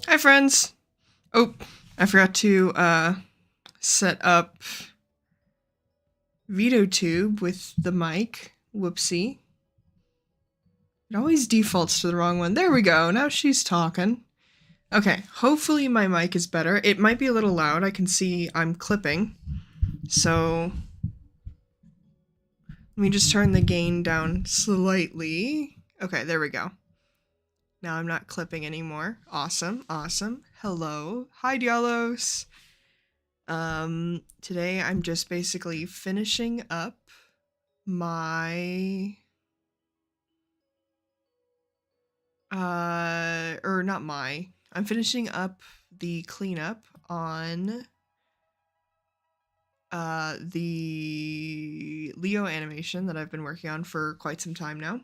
Hi, friends. Oh, I forgot to set up VideoTube with the mic. Whoopsie. It always defaults to the wrong one. There we go. Now she's talking. Okay, hopefully my mic is better. It might be a little loud. I can see I'm clipping. So let me just turn the gain down slightly. Okay, there we go. Now I'm not clipping anymore. Awesome, awesome. Hello. Hi, Dialos. Today I'm just basically finishing up my I'm finishing up the cleanup on the Leo animation that I've been working on for quite some time now.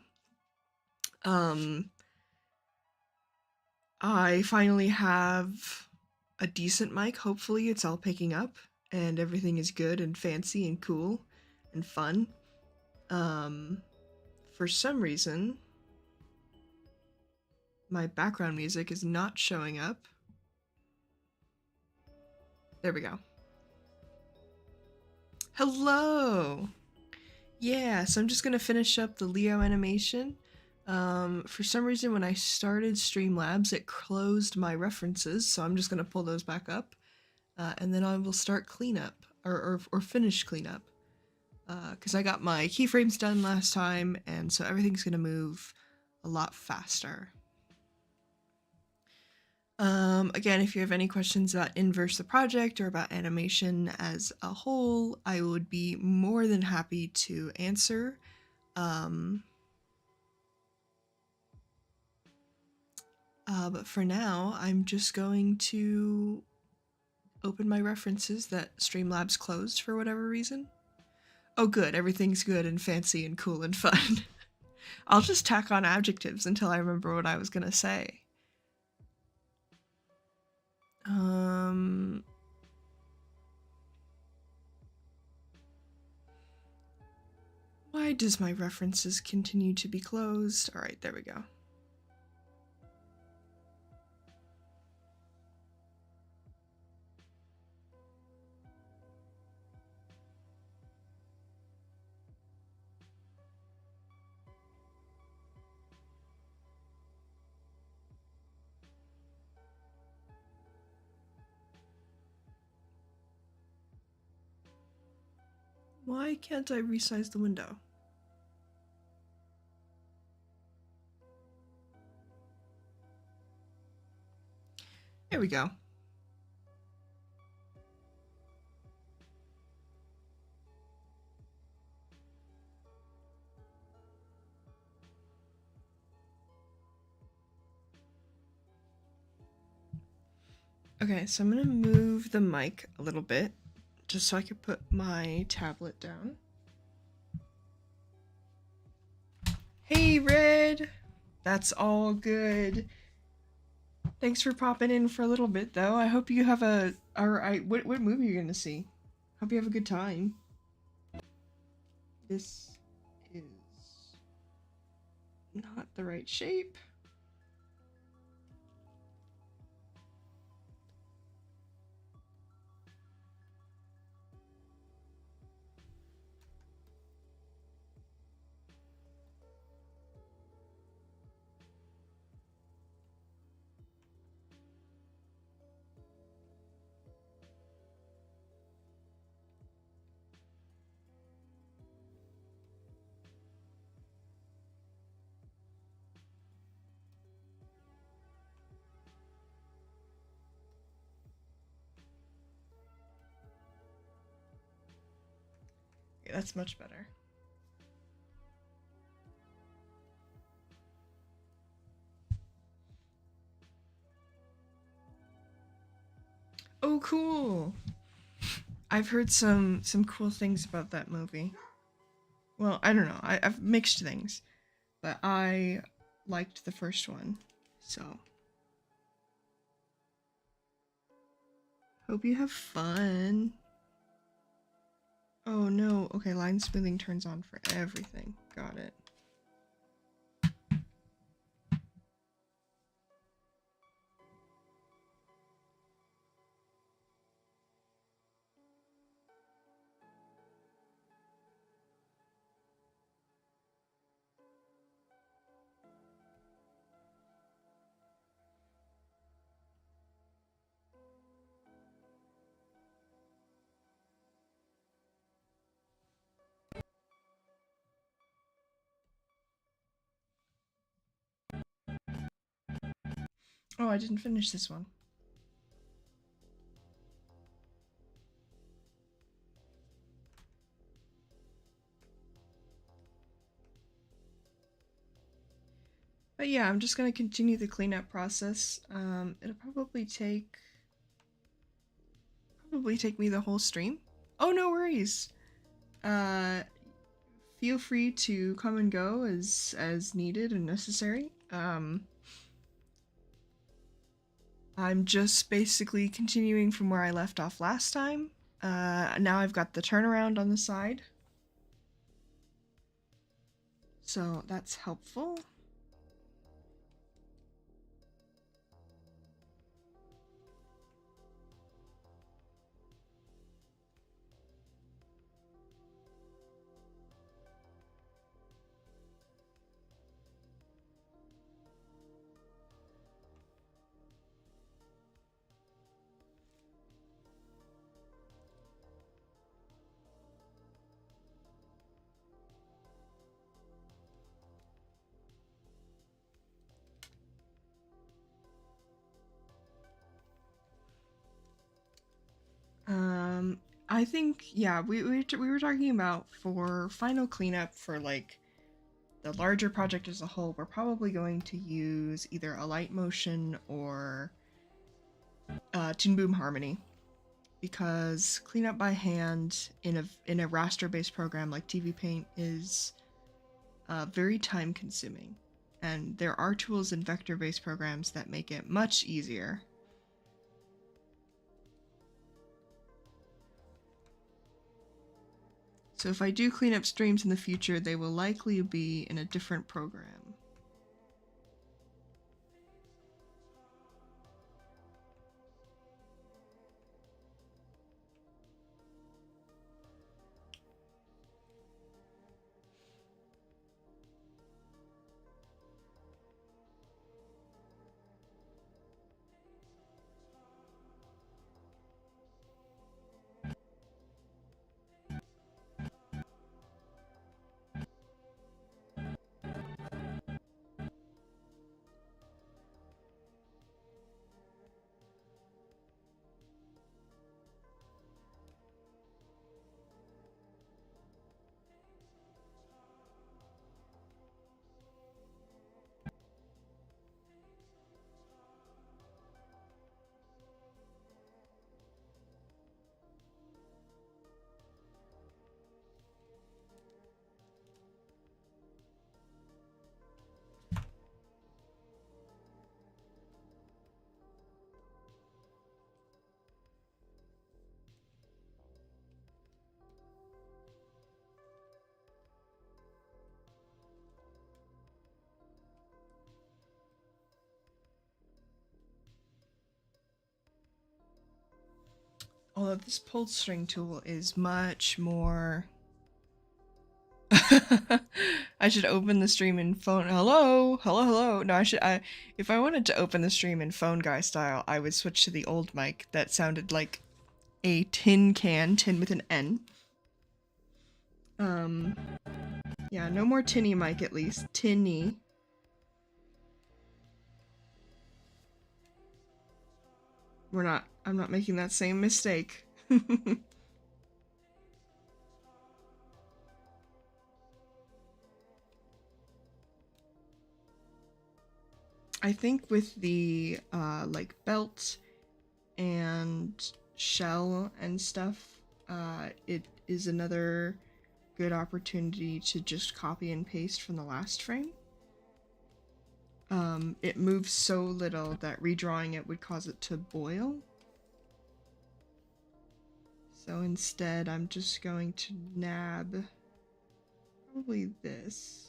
I finally have a decent mic. Hopefully it's all picking up and everything is good and fancy and cool and fun. For some reason, my background music is not showing up. There we go. Hello! Yeah, so I'm just gonna finish up the Leo animation. For some reason when I started Streamlabs, it closed my references, so I'm just gonna pull those back up. And then I will start cleanup, or finish cleanup. Because I got my keyframes done last time, and so everything's gonna move a lot faster. Again, if you have any questions about Inverse the project or about animation as a whole, I would be more than happy to answer. But for now, I'm just going to open my references that Streamlabs closed for whatever reason. Oh good, everything's good and fancy and cool and fun. I'll just tack on adjectives until I remember what I was gonna say. Why does my references continue to be closed? All right, there we go. Why can't I resize the window? There we go. Okay, so I'm gonna move the mic a little bit just so I could put my tablet down. Hey, Red! That's all good. Thanks for popping in for a little bit, though. I hope you have a... Alright, what movie are you gonna see? Hope you have a good time. This is not the right shape. Okay, that's much better. Oh, cool! I've heard some cool things about that movie. Well, I don't know. I've mixed things. But I liked the first one, so... Hope you have fun. Oh no, okay, line smoothing turns on for everything. Got it. Oh, I didn't finish this one. But yeah, I'm just gonna continue the cleanup process. It'll probably take me the whole stream. Oh, no worries. Uh, feel free to come and go as needed and necessary. I'm just basically continuing from where I left off last time. Now I've got the turnaround on the side, so that's helpful. I think, yeah, we were talking about for final cleanup for like the larger project as a whole, we're probably going to use either a light motion or Toon Boom Harmony, because cleanup by hand in a raster based program like TV Paint is very time consuming, and there are tools in vector based programs that make it much easier. So if I do clean up streams in the future, they will likely be in a different program. Although this pulled string tool is much more... I should open the stream in phone. Hello, hello, hello. No, if I wanted to open the stream in phone guy style, I would switch to the old mic that sounded like a tin can, tin with an N. Yeah, no more tinny mic at least. Tinny. I'm not making that same mistake. I think with the like belt and shell and stuff, it is another good opportunity to just copy and paste from the last frame. It moves so little that redrawing it would cause it to boil. So instead, I'm just going to nab probably this.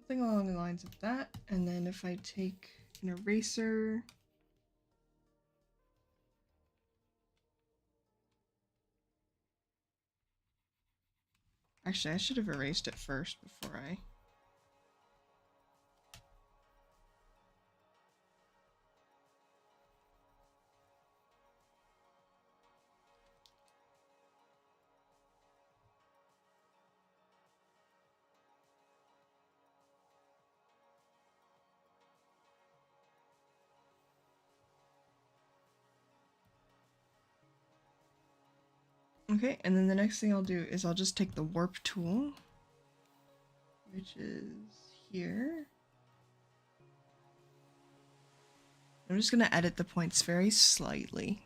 Something along the lines of that. And then if I take an eraser, actually I should have erased it first before I Okay, and then the next thing I'll do is I'll just take the warp tool, which is here. I'm just going to edit the points very slightly.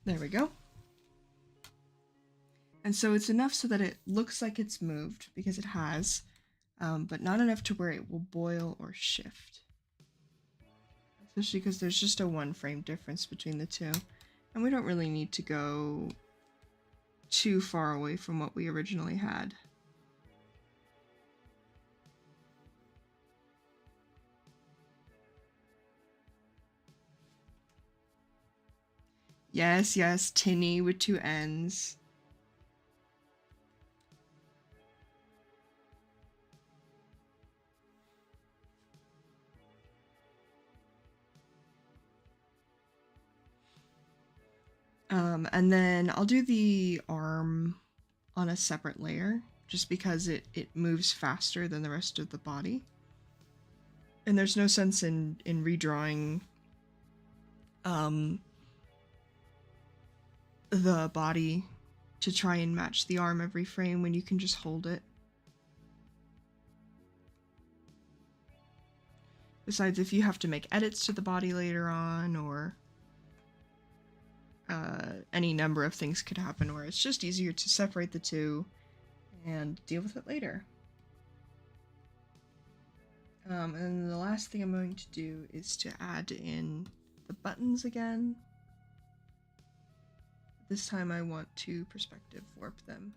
There we go. And so it's enough so that it looks like it's moved, because it has, but not enough to where it will boil or shift. Especially because there's just a 1 frame difference between the two. And we don't really need to go too far away from what we originally had. Yes, yes, tinny with 2 N's. And then I'll do the arm on a separate layer, just because it moves faster than the rest of the body. And there's no sense in redrawing the body to try and match the arm every frame when you can just hold it. Besides, if you have to make edits to the body later on, or any number of things could happen where it's just easier to separate the two and deal with it later. And the last thing I'm going to do is to add in the buttons again. This time I want to perspective warp them.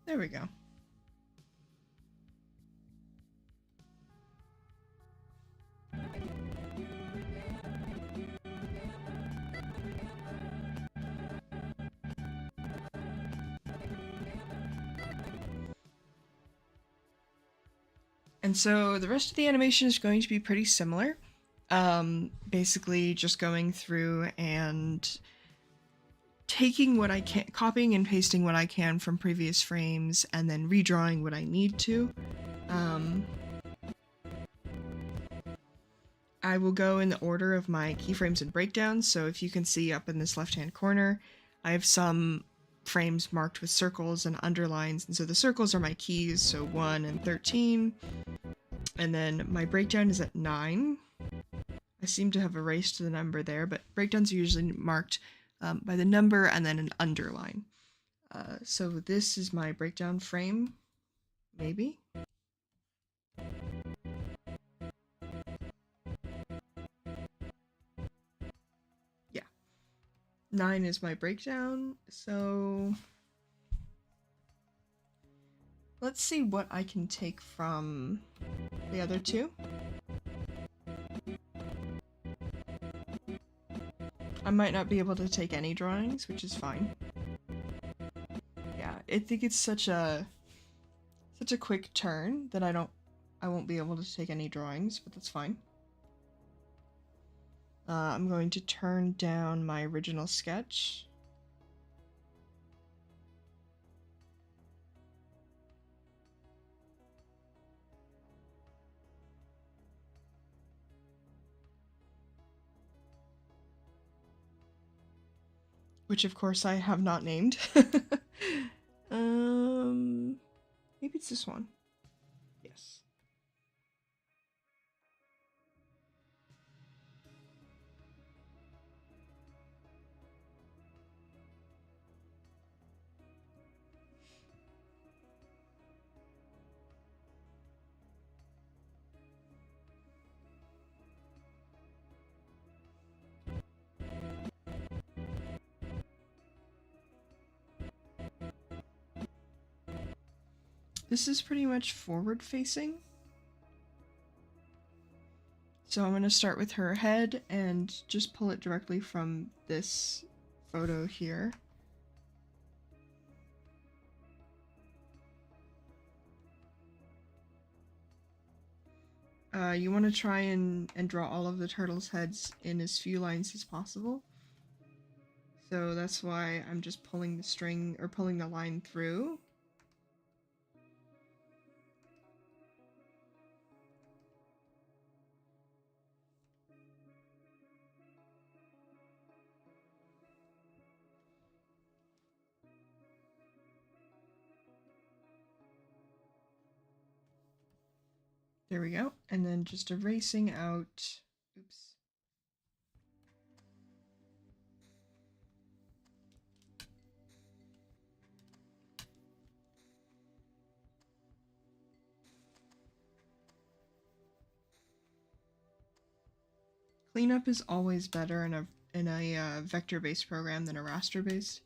There we go. And so the rest of the animation is going to be pretty similar. Basically just going through and taking what I can, copying and pasting what I can from previous frames, and then redrawing what I need to. I will go in the order of my keyframes and breakdowns, so if you can see up in this left-hand corner, I have some frames marked with circles and underlines, and so the circles are my keys, so 1 and 13, and then my breakdown is at 9. I seem to have erased the number there, but breakdowns are usually marked by the number and then an underline. So this is my breakdown frame, maybe. 9 is my breakdown, so let's see what I can take from the other two. I might not be able to take any drawings, which is fine. Yeah, I think it's such a quick turn that I won't be able to take any drawings, but that's fine. I'm going to turn down my original sketch. Which of course I have not named. Maybe it's this one. Yes. This is pretty much forward facing. So I'm going to start with her head and just pull it directly from this photo here. You want to try and draw all of the turtles' heads in as few lines as possible. So that's why I'm just pulling the string, or pulling the line through. There we go. And then just erasing out, oops. Cleanup is always better in a vector-based program than a raster-based.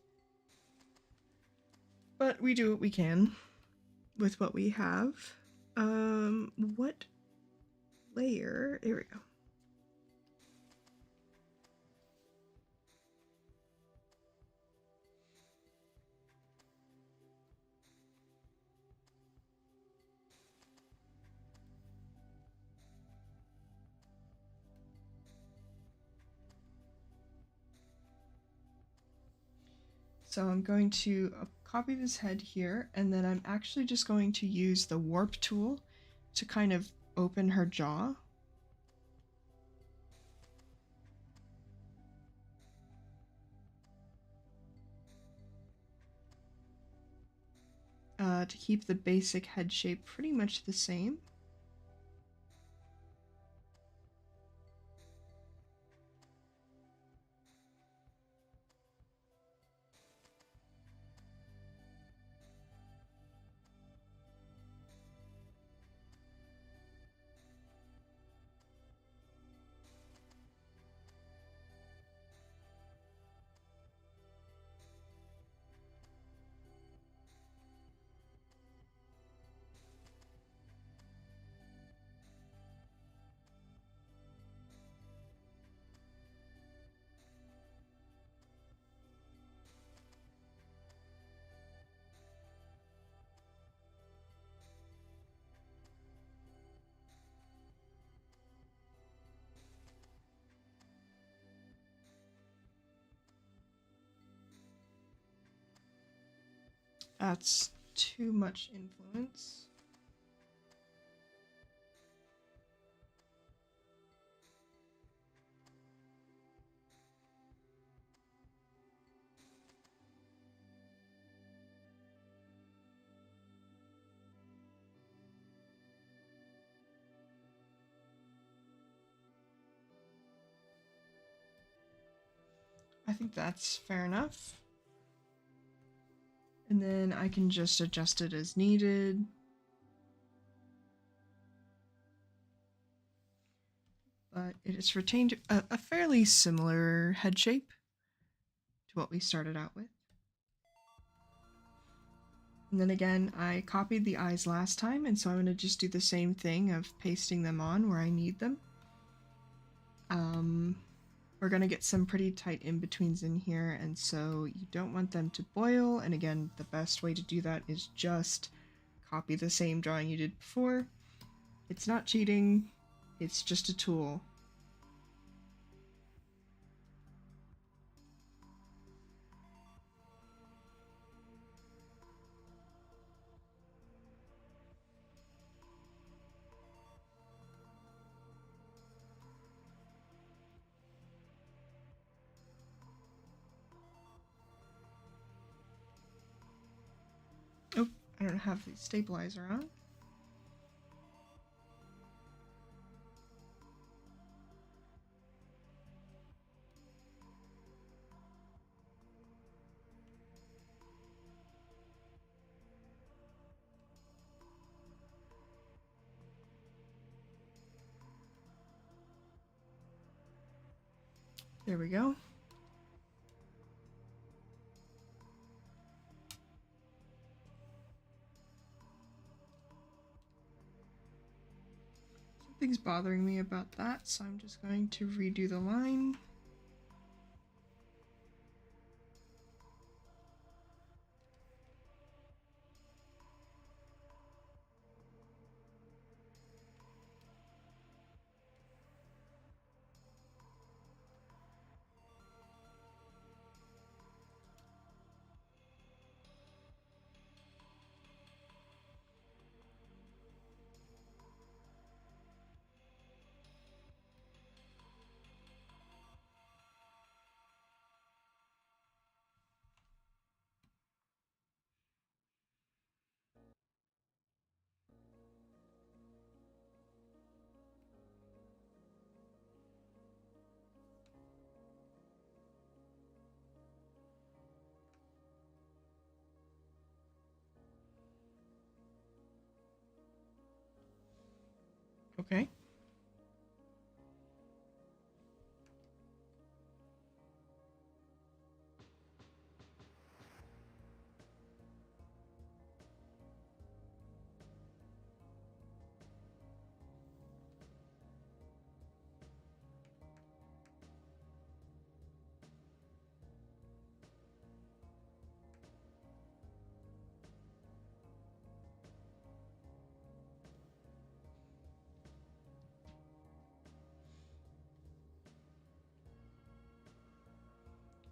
But we do what we can with what we have. What layer? Here we go. So I'm going to copy this head here, and then I'm actually just going to use the warp tool to kind of open her jaw. To keep the basic head shape pretty much the same. That's too much influence. I think that's fair enough. And then I can just adjust it as needed. But it has retained a fairly similar head shape to what we started out with. And then again, I copied the eyes last time, and so I'm going to just do the same thing of pasting them on where I need them. We're going to get some pretty tight in-betweens in here, and so you don't want them to boil, and again, the best way to do that is just copy the same drawing you did before. It's not cheating, it's just a tool. Oh, I don't have the stabilizer on. There we go. Something's bothering me about that, so I'm just going to redo the line. Okay.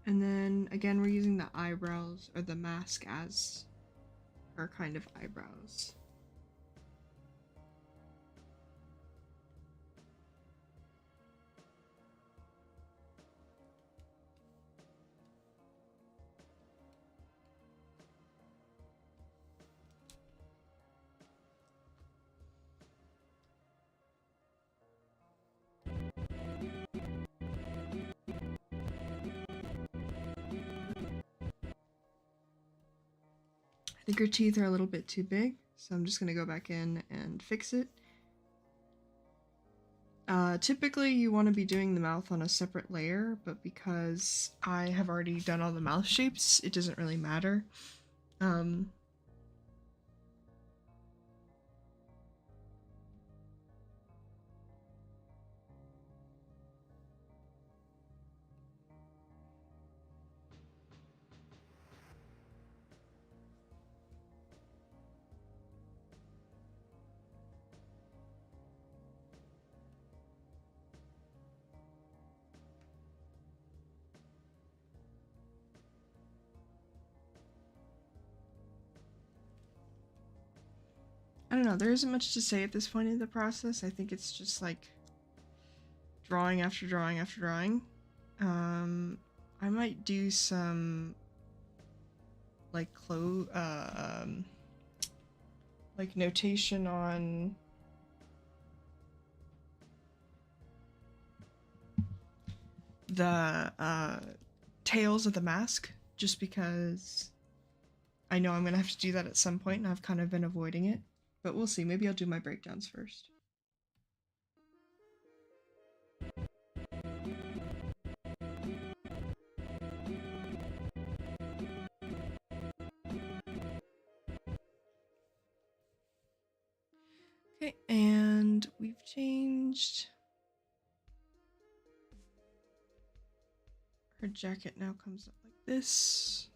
And then again, we're using the eyebrows or the mask as our kind of eyebrows. I think her teeth are a little bit too big, so I'm just going to go back in and fix it. Typically you want to be doing the mouth on a separate layer, but because I have already done all the mouth shapes, it doesn't really matter. I don't know, there isn't much to say at this point in the process. I think it's just like drawing after drawing after drawing. I might do some like like notation on the tails of the mask, just because I know I'm gonna have to do that at some point and I've kind of been avoiding it, but we'll see. Maybe I'll do my breakdowns first. Okay, and we've changed. Her jacket now comes up like this.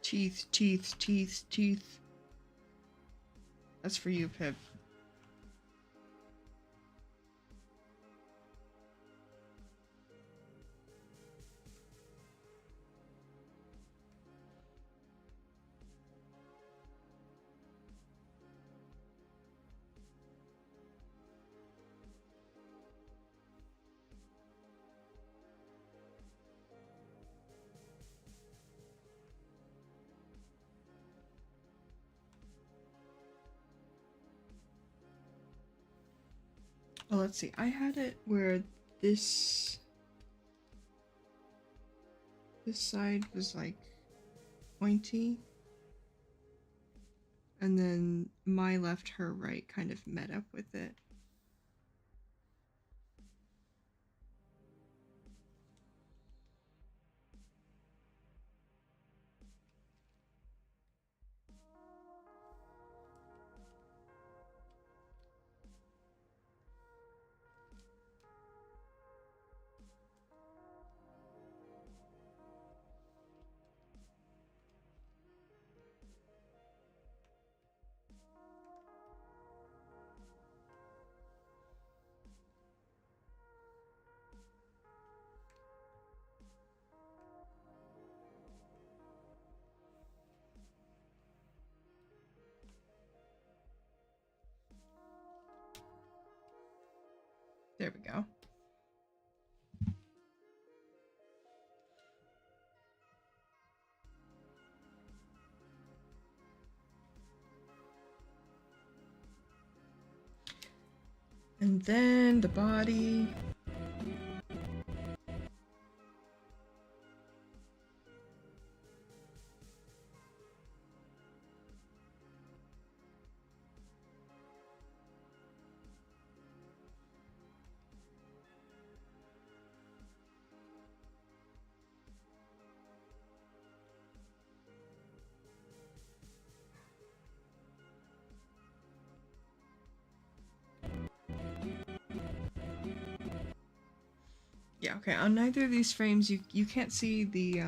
Teeth, teeth, teeth, teeth. That's for you, Pip. Oh, let's see. I had it where this side was like pointy, and then my left, her right kind of met up with it. There we go. And then the body. Yeah, okay, on neither of these frames you can't see the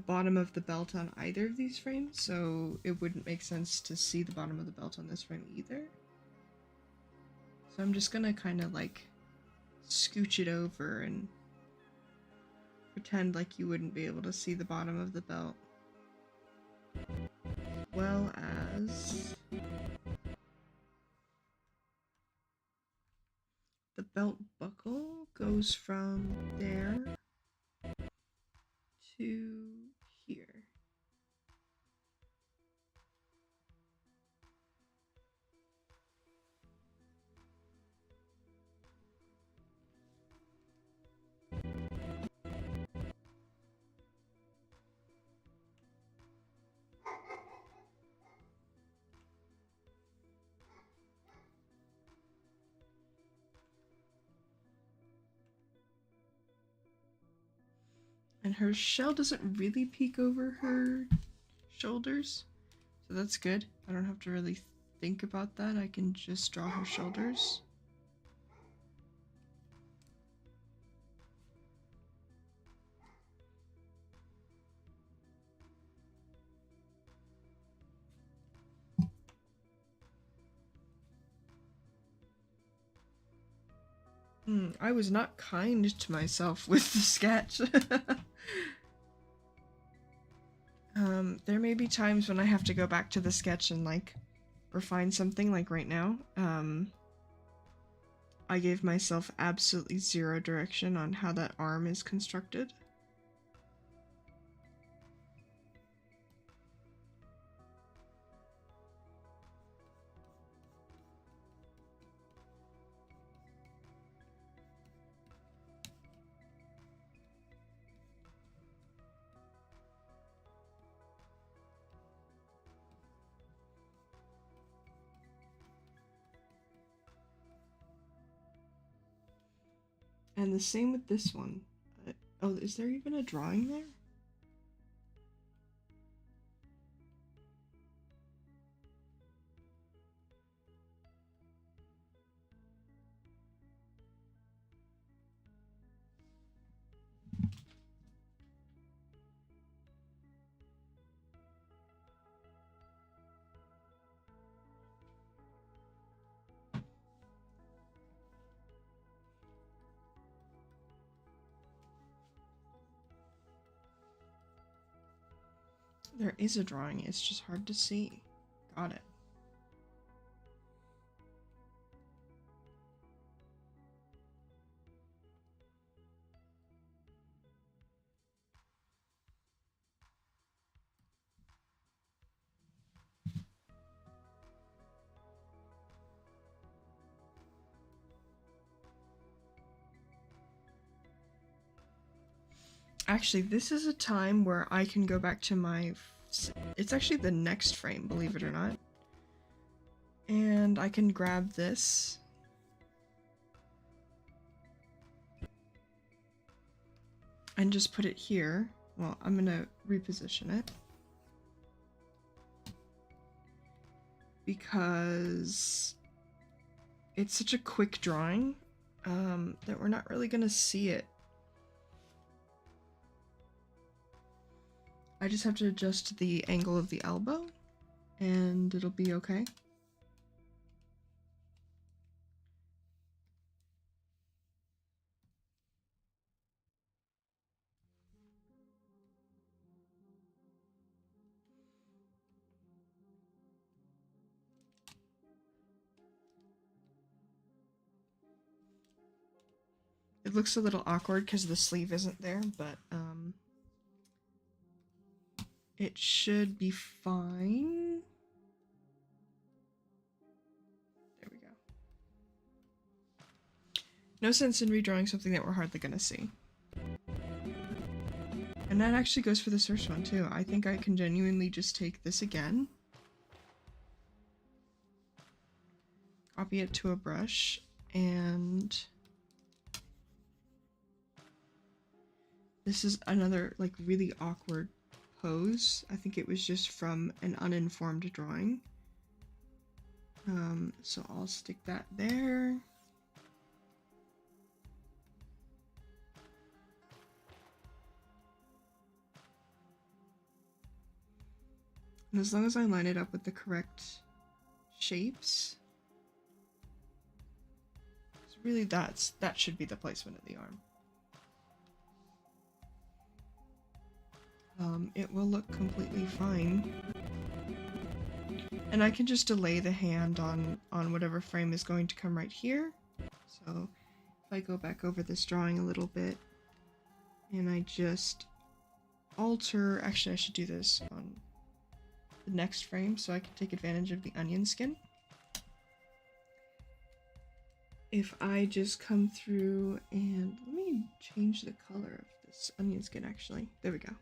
bottom of the belt on either of these frames, so it wouldn't make sense to see the bottom of the belt on this frame either. So I'm just gonna kind of like scooch it over and pretend like you wouldn't be able to see the bottom of the belt. As well as the belt buckle goes from there to here. And her shell doesn't really peek over her shoulders, so that's good. I don't have to really think about that. I can just draw her shoulders. I was not kind to myself with the sketch. There may be times when I have to go back to the sketch and like refine something, like right now. I gave myself absolutely zero direction on how that arm is constructed. And the same with this one. Oh, is there even a drawing there? There is a drawing, it's just hard to see. Got it. Actually, this is a time where I can go back to my... It's actually the next frame, believe it or not. And I can grab this. And just put it here. Well, I'm gonna reposition it. Because it's such a quick drawing that we're not really gonna see it. I just have to adjust the angle of the elbow and it'll be okay. It looks a little awkward because the sleeve isn't there, but it should be fine. There we go. No sense in redrawing something that we're hardly gonna see. And that actually goes for this first one too. I think I can genuinely just take this again, copy it to a brush, and this is another like really awkward pose. I think it was just from an uninformed drawing. So I'll stick that there. And as long as I line it up with the correct shapes, so really that should be the placement of the arm. It will look completely fine. And I can just delay the hand on whatever frame is going to come right here. So if I go back over this drawing a little bit and I just alter, actually I should do this on the next frame so I can take advantage of the onion skin. If I just come through and let me change the color of this onion skin actually. There we go.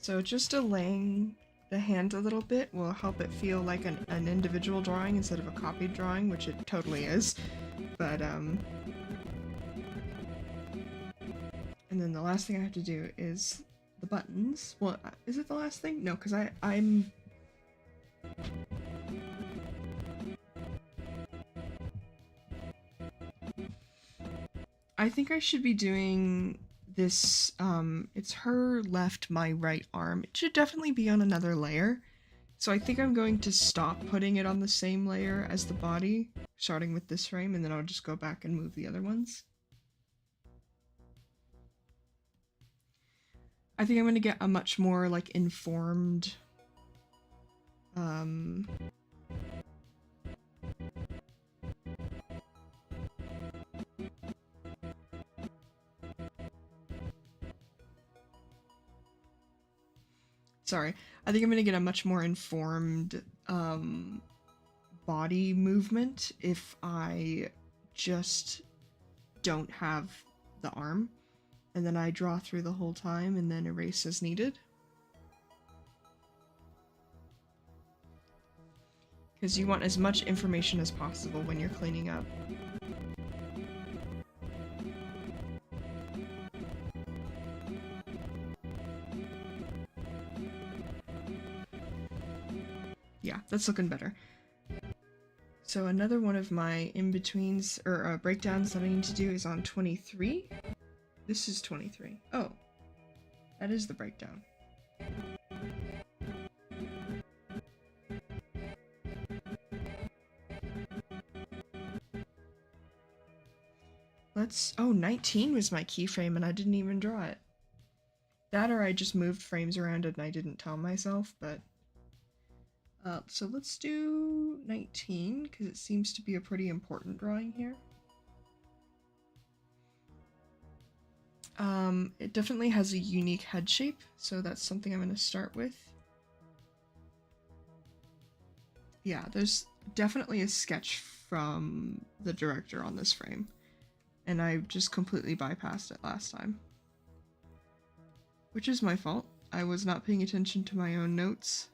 So just delaying the hand a little bit will help it feel like an individual drawing instead of a copied drawing, which it totally is. But, and then the last thing I have to do is the buttons. Well, is it the last thing? No, because I'm... I think I should be doing this, it's her left, my right arm. It should definitely be on another layer. So I think I'm going to stop putting it on the same layer as the body, starting with this frame, and then I'll just go back and move the other ones. I think I'm going to get a much more, like, informed, sorry, I think I'm going to get a much more informed, body movement if I just don't have the arm, and then I draw through the whole time and then erase as needed. Because you want as much information as possible when you're cleaning up. Yeah, that's looking better. So another one of my in-betweens, or breakdowns that I need to do is on 23. This is 23. Oh, that is the breakdown. Oh, 19 was my keyframe and I didn't even draw it. That or I just moved frames around and I didn't tell myself, but... so let's do 19, because it seems to be a pretty important drawing here. It definitely has a unique head shape, so that's something I'm going to start with. Yeah, there's definitely a sketch from the director on this frame, and I just completely bypassed it last time. Which is my fault. I was not paying attention to my own notes.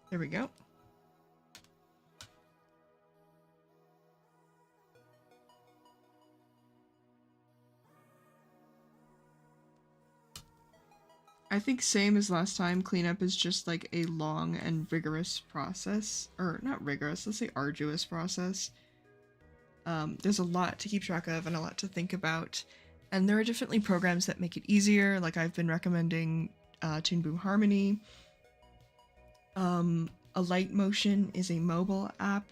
There we go. I think same as last time, cleanup is just like a long and rigorous process. Or not rigorous, let's say arduous process. There's a lot to keep track of and a lot to think about. And there are definitely programs that make it easier, like I've been recommending Toon Boom Harmony. A Light Motion is a mobile app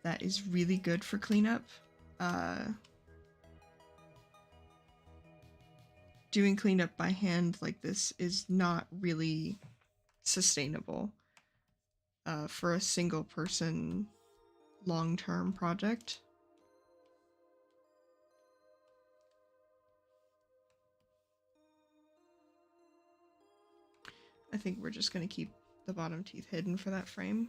that is really good for cleanup. Doing cleanup by hand like this is not really sustainable for a single person long-term project. I think we're just going to keep the bottom teeth hidden for that frame.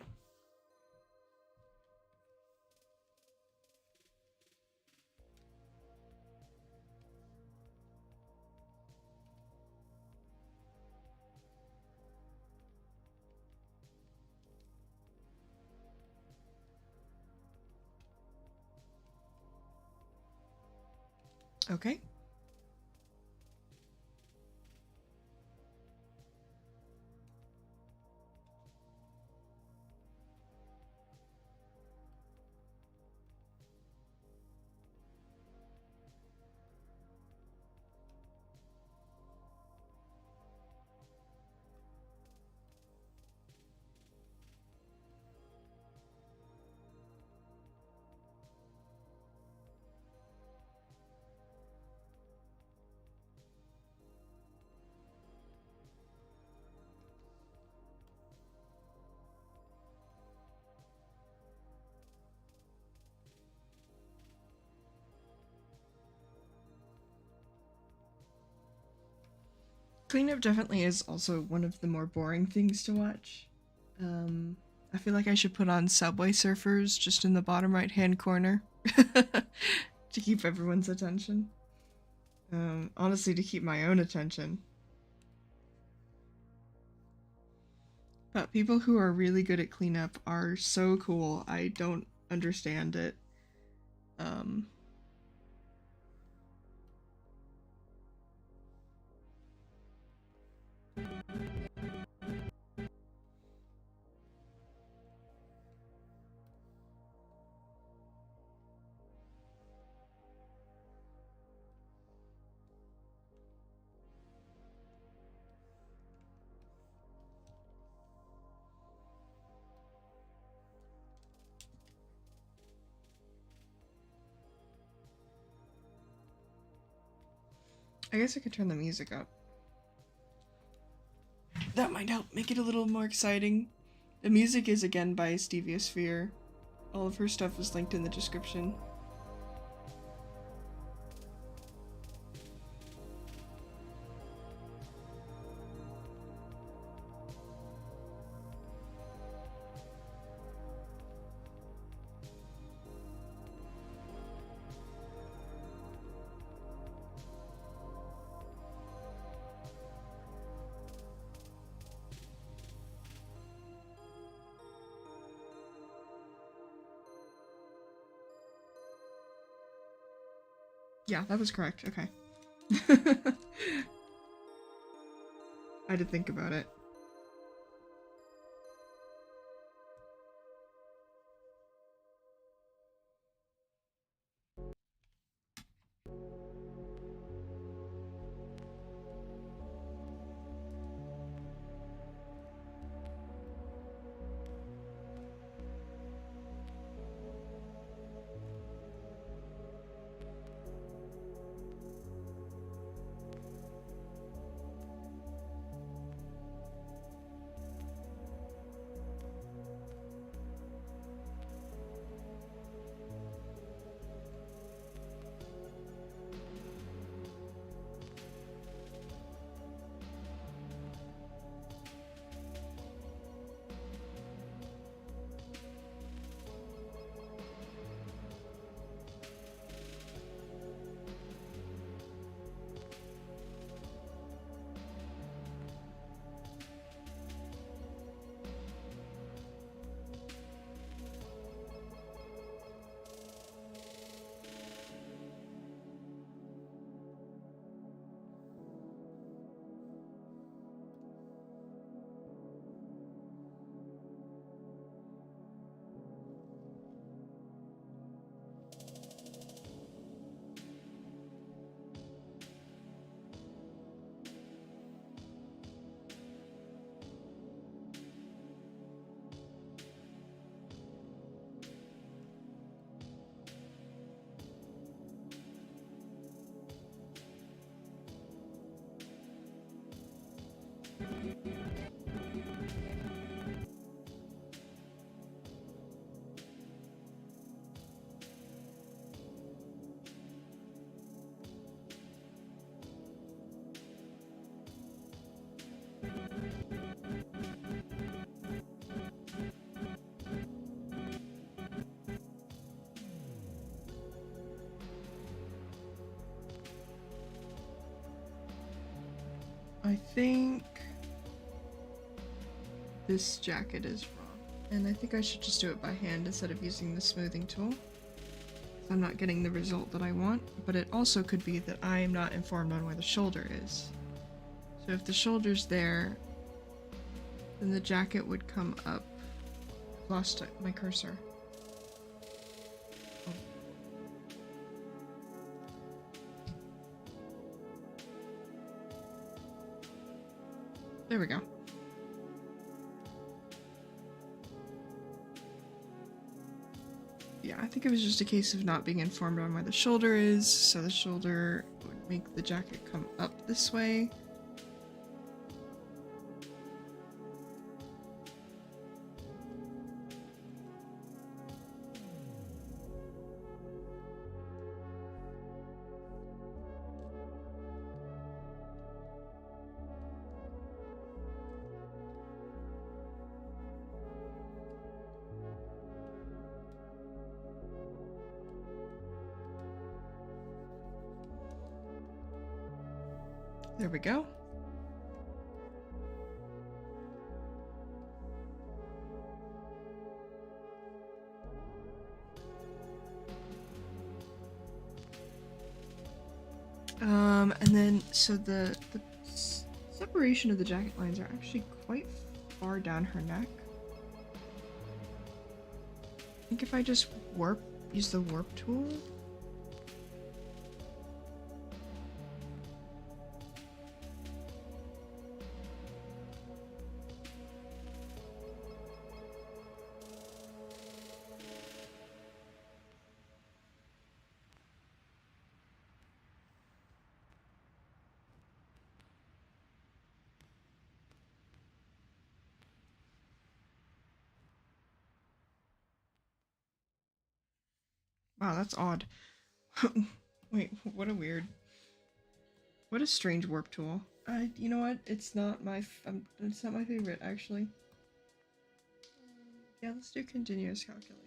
Okay. Cleanup definitely is also one of the more boring things to watch. I feel like I should put on Subway Surfers just in the bottom right hand corner to keep everyone's attention. Honestly, to keep my own attention. But people who are really good at cleanup are so cool. I don't understand it. I guess I could turn the music up. That might help make it a little more exciting. The music is again by Stevia Sphere. All of her stuff is linked in the description. Yeah, that was correct. Okay. I had to think about it. I think this jacket is wrong, and I think I should just do it by hand instead of using the smoothing tool. I'm not getting the result that I want, but it also could be that I am not informed on where the shoulder is. So if the shoulder's there, then the jacket would come up. I've lost my cursor. Oh. There we go. Yeah, I think it was just a case of not being informed on where the shoulder is, so the shoulder would make the jacket come up this way. There we go. And then, so the separation of the jacket lines are actually quite far down her neck. I think if I just use the warp tool. Wow, that's odd. Wait, what a strange warp tool. You know what? It's not my favorite, actually. Yeah, let's do continuous calculation.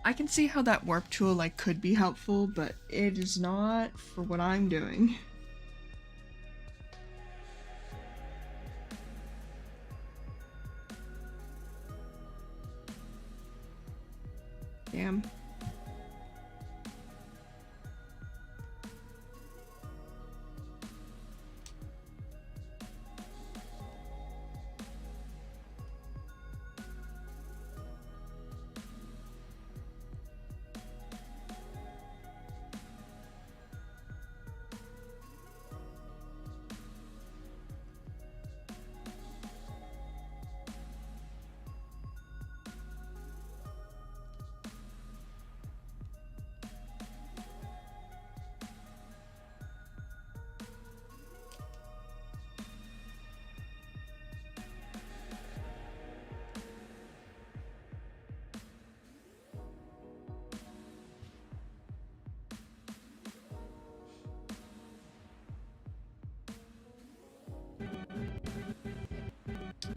I can see how that warp tool like could be helpful, but it is not for what I'm doing. Damn.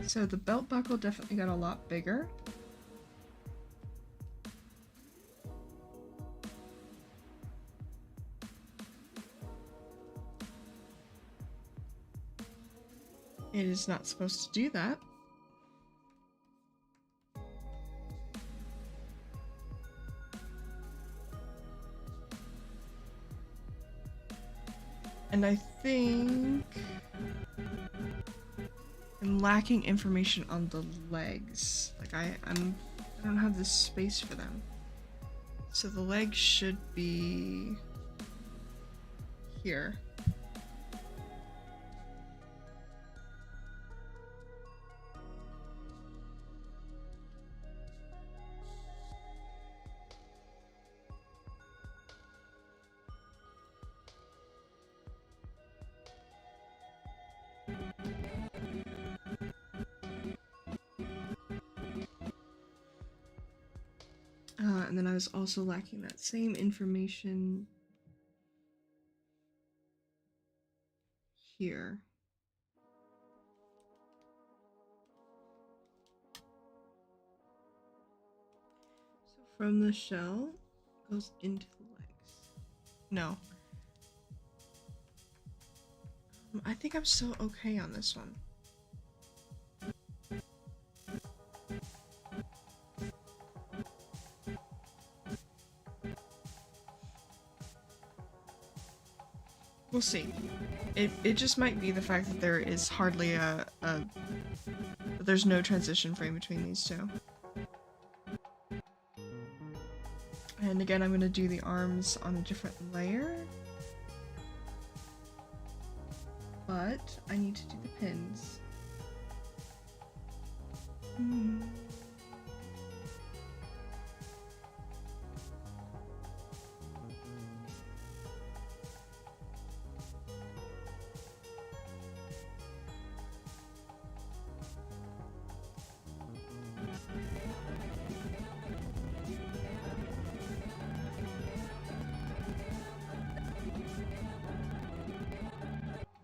So the belt buckle definitely got a lot bigger. It is not supposed to do that. And I think I'm lacking information on the legs. Like I don't have the space for them. So the legs should be here. And then I was also lacking that same information here. So from the shell goes into the legs. No. I think I'm still okay on this one. We'll see. It just might be the fact that there is hardly there's no transition frame between these two. And again, I'm gonna do the arms on a different layer. But I need to do the pins.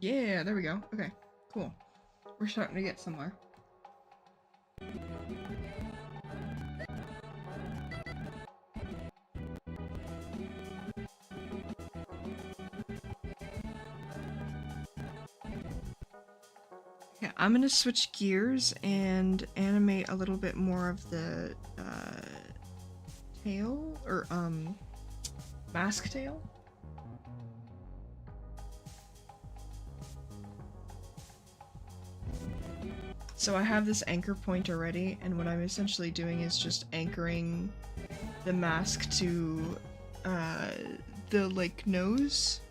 Yeah, there we go. Okay, cool. We're starting to get somewhere. Okay, I'm gonna switch gears and animate a little bit more of the tail, or mask tail. So I have this anchor point already, and what I'm essentially doing is just anchoring the mask to the like nose.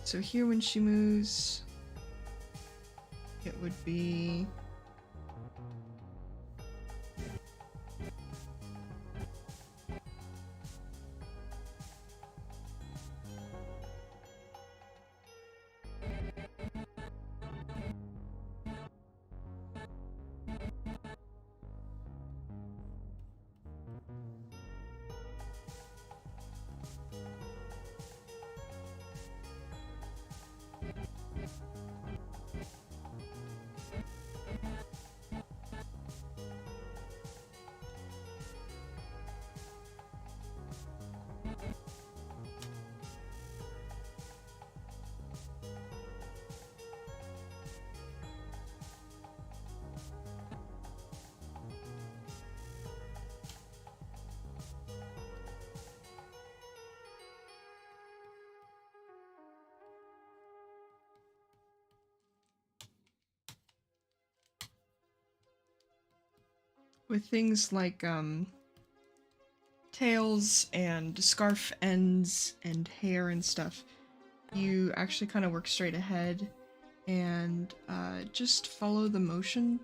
So here when she moves, it would be with things like tails and scarf ends and hair and stuff, you actually kind of work straight ahead and just follow the motion,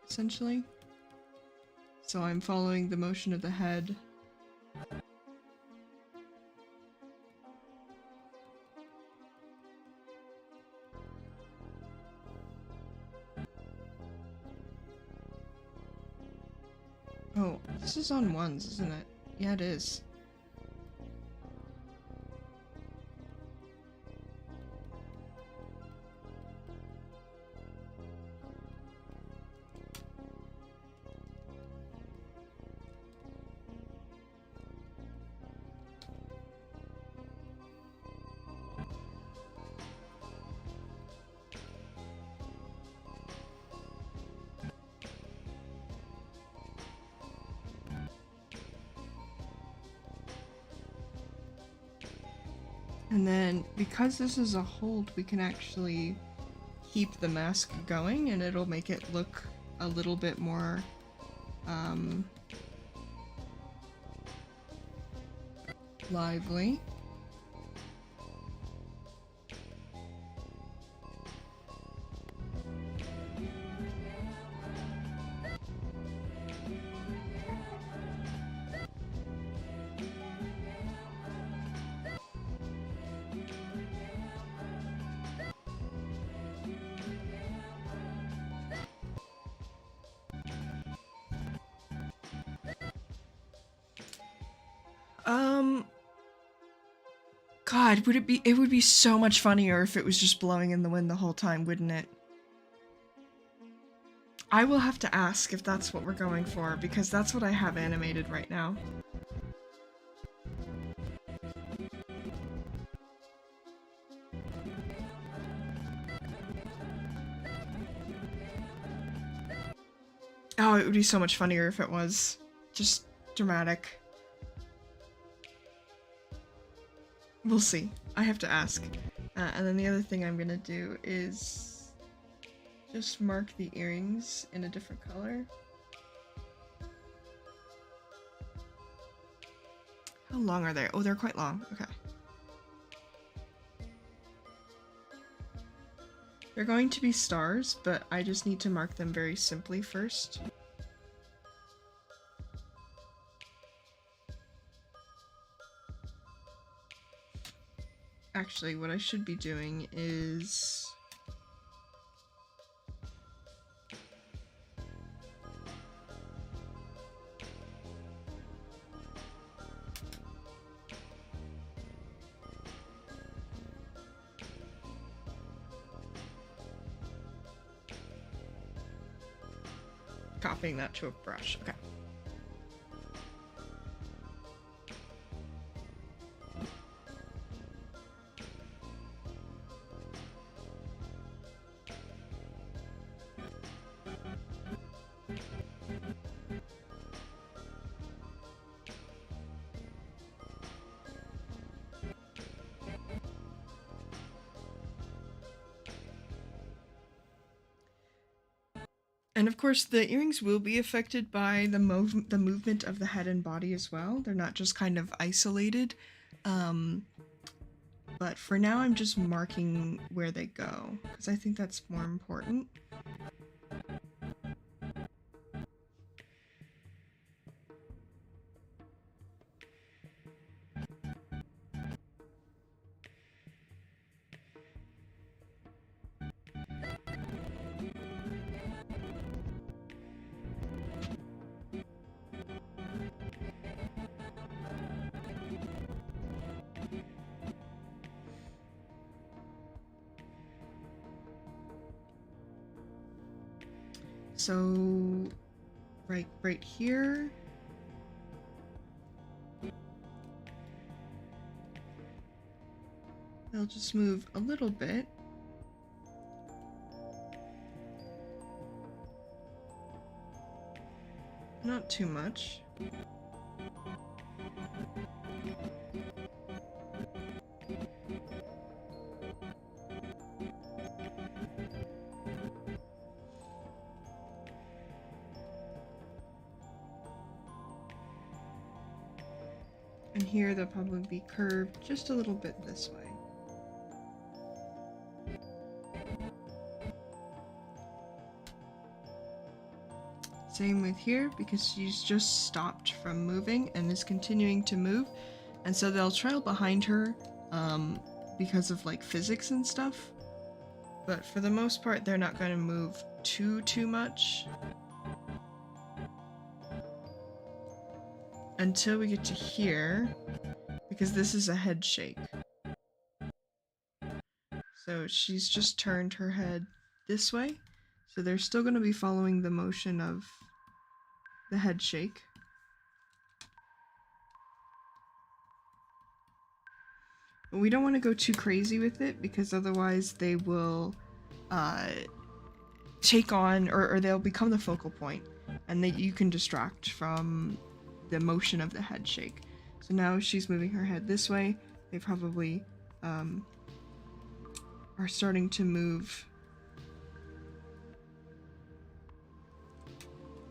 essentially. So I'm following the motion of the head. Oh, this is on ones, isn't it? Yeah, it is. And then, because this is a hold, we can actually keep the mask going, and it'll make it look a little bit more, lively. God, it would be so much funnier if it was just blowing in the wind the whole time, wouldn't it? I will have to ask if that's what we're going for, because that's what I have animated right now. Oh, it would be so much funnier if it was just dramatic. We'll see. I have to ask. And then the other thing I'm gonna do is just mark the earrings in a different color. How long are they? Oh, they're quite long. Okay. They're going to be stars, but I just need to mark them very simply first. Actually, what I should be doing is... copying that to a brush. Okay. And of course, the earrings will be affected by the movement of the head and body as well. They're not just kind of isolated. But for now, I'm just marking where they go, because I think that's more important. So, right here. They'll just move a little bit. Not too much. here, they'll probably be curved just a little bit this way. Same with here, because she's just stopped from moving and is continuing to move, and so they'll trail behind her because of like physics and stuff, but for the most part they're not going to move too much until we get to here, because this is a head shake. So she's just turned her head this way, so they're still going to be following the motion of the head shake. But we don't want to go too crazy with it, because otherwise they will take on, or they'll become the focal point, and that you can distract from the motion of the head shake. So now she's moving her head this way. They probably are starting to move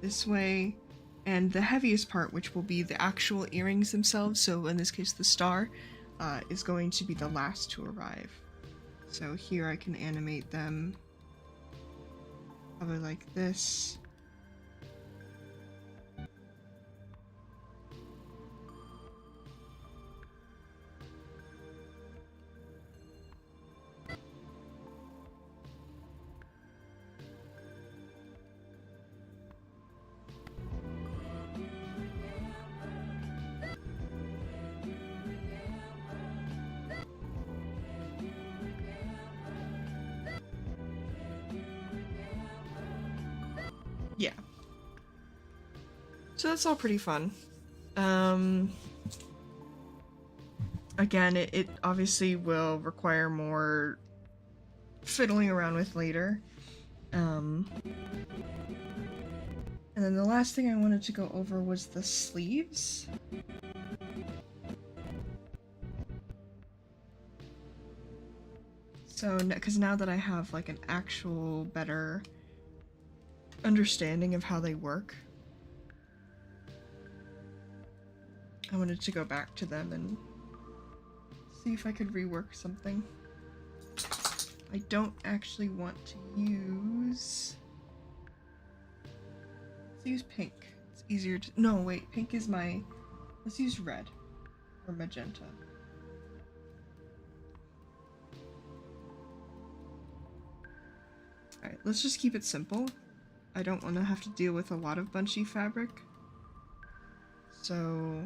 this way, and the heaviest part, which will be the actual earrings themselves, so in this case the star, is going to be the last to arrive. So here I can animate them probably like this. Yeah. So that's all pretty fun. Again, it obviously will require more fiddling around with later. And then the last thing I wanted to go over was the sleeves. So, because now that I have like an actual better understanding of how they work, I wanted to go back to them and see if I could rework something. I don't actually want to use... Let's use pink. It's easier to... No, wait, pink is my... Let's use red or magenta. Alright, let's just keep it simple. I don't want to have to deal with a lot of bunchy fabric. So...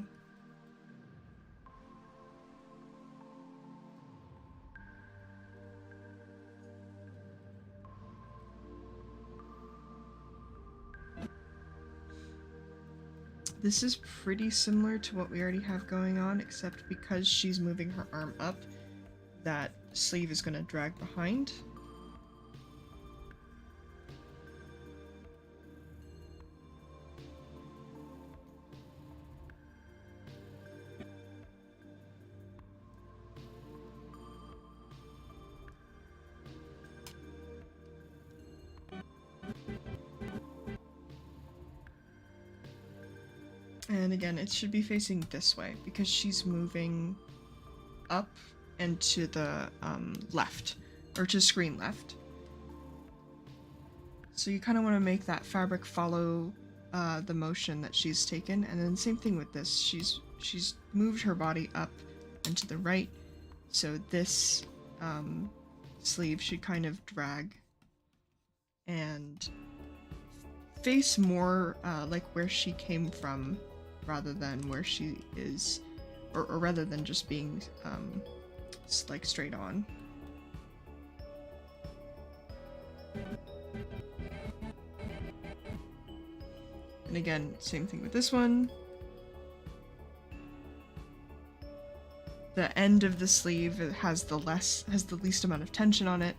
This is pretty similar to what we already have going on, except because she's moving her arm up, that sleeve is going to drag behind. And again, it should be facing this way because she's moving up and to the left, or to screen left. So you kind of want to make that fabric follow the motion that she's taken, and then same thing with this. She's moved her body up and to the right, so this sleeve should kind of drag and face more like where she came from, rather than where she is, or rather than just being like straight on. And again, same thing with this one. The end of the sleeve has the least amount of tension on it,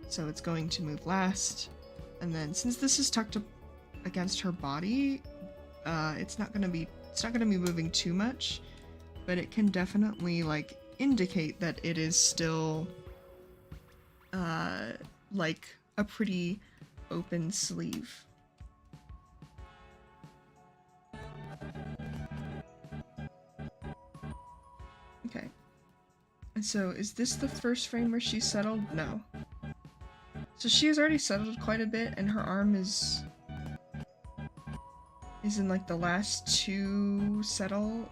so it's going to move last. And then since this is tucked up against her body, it's not gonna be moving too much, but it can definitely like indicate that it is still like a pretty open sleeve. And so is this the first frame where she settled? No. So she has already settled quite a bit, and her arm is in like the last 2 settle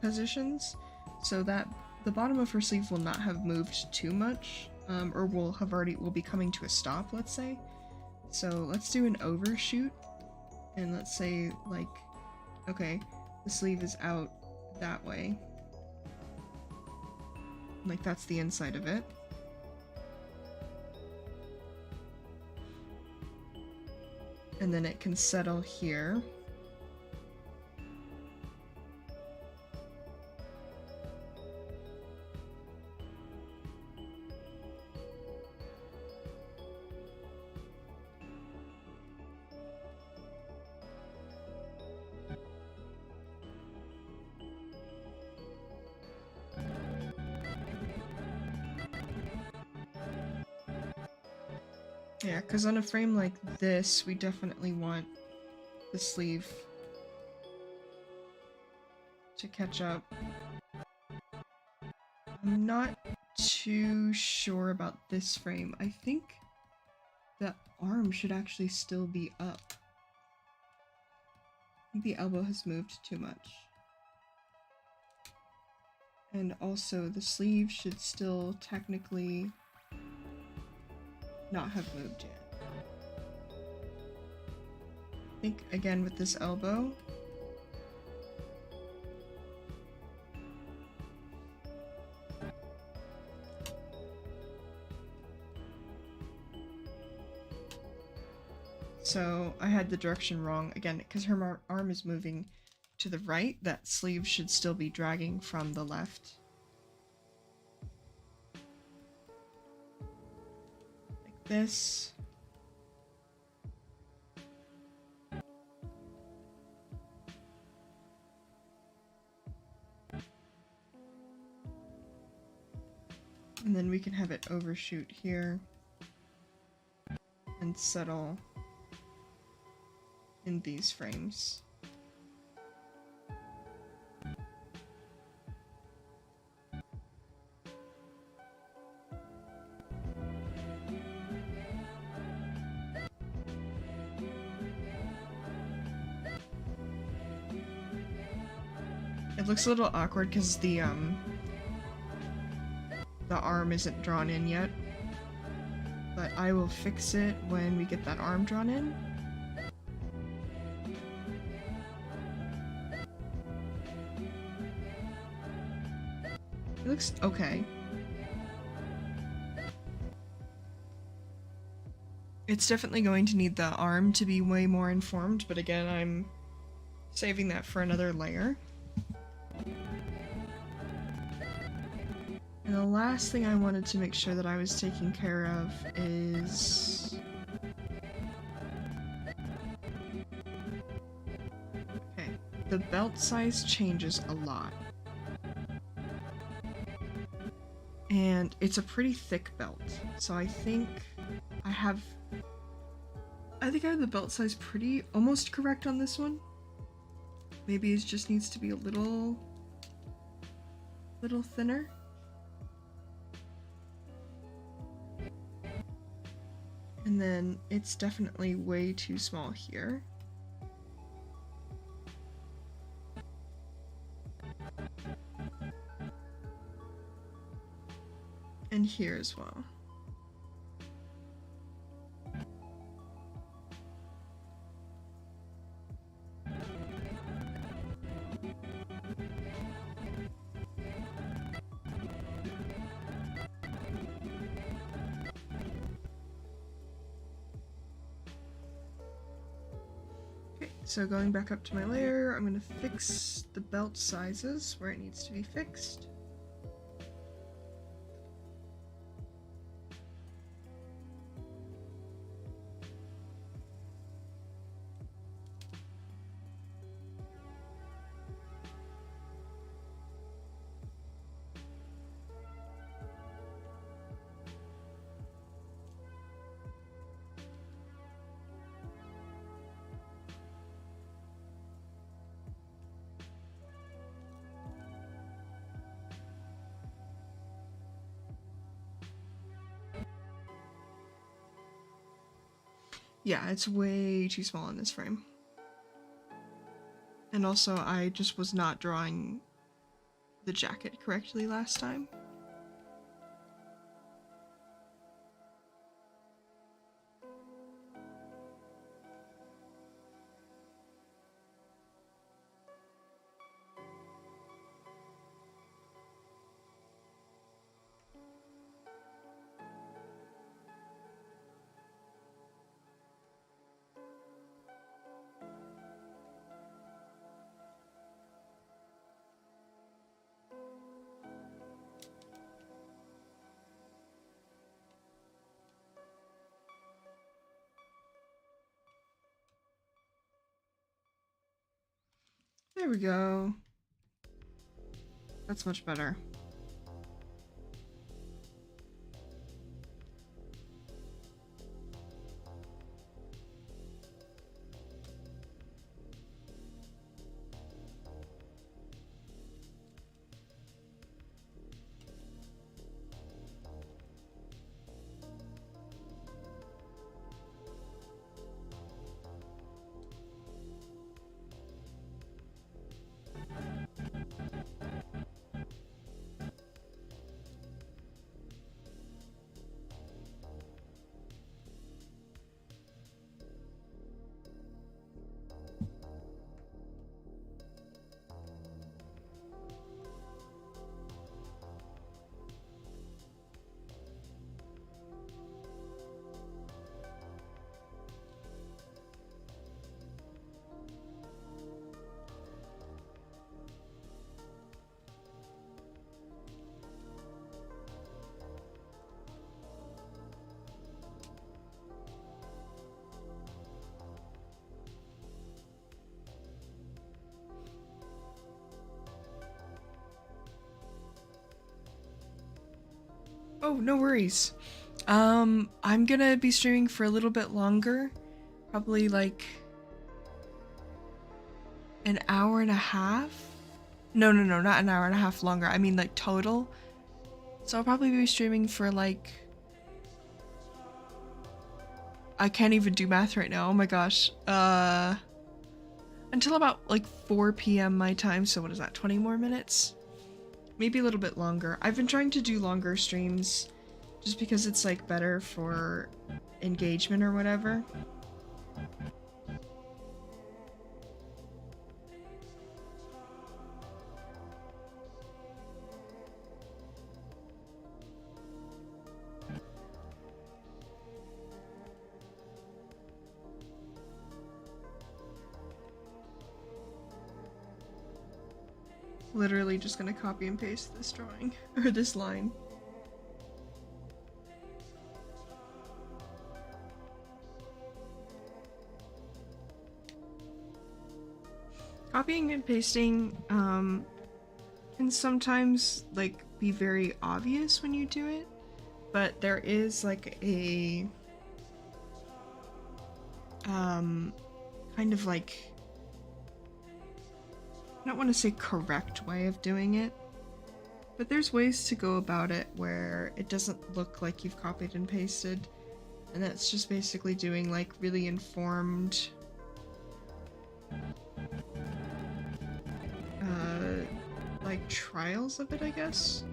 positions, so that the bottom of her sleeve will not have moved too much, or will be coming to a stop, let's say. So let's do an overshoot, and let's say, like, okay, the sleeve is out that way. Like, that's the inside of it. And then it can settle here. Yeah, because on a frame like this, we definitely want the sleeve to catch up. I'm not too sure about this frame. I think the arm should actually still be up. I think the elbow has moved too much. And also the sleeve should still technically not have moved yet. I think again with this elbow. So I had the direction wrong again because her arm is moving to the right. That sleeve should still be dragging from the left. Like this. And then we can have it overshoot here and settle in these frames. It looks a little awkward because the arm isn't drawn in yet, but I will fix it when we get that arm drawn in. It looks okay. It's definitely going to need the arm to be way more informed, but again, I'm saving that for another layer. And the last thing I wanted to make sure that I was taking care of is... okay, the belt size changes a lot. And it's a pretty thick belt, so I think I have the belt size pretty almost correct on this one. Maybe it just needs to be a little thinner. And then it's definitely way too small here. And here as well. So going back up to my layer, I'm going to fix the belt sizes where it needs to be fixed. Yeah, it's way too small in this frame. And also, I just was not drawing the jacket correctly last time. There we go. That's much better. Oh, no worries. I'm gonna be streaming for a little bit longer. Probably like an hour and a half? No, not an hour and a half longer. I mean like total. So I'll probably be streaming for like... I can't even do math right now. Oh my gosh. Until about like 4 p.m. my time. So what is that? 20 more minutes? Maybe a little bit longer. I've been trying to do longer streams just because it's like better for engagement or whatever. Literally just gonna copy and paste this drawing, or this line. Copying and pasting can sometimes like be very obvious when you do it, but there is like a kind of like, I don't want to say correct way of doing it, but there's ways to go about it where it doesn't look like you've copied and pasted, and that's just basically doing like really informed like trials of it, I guess.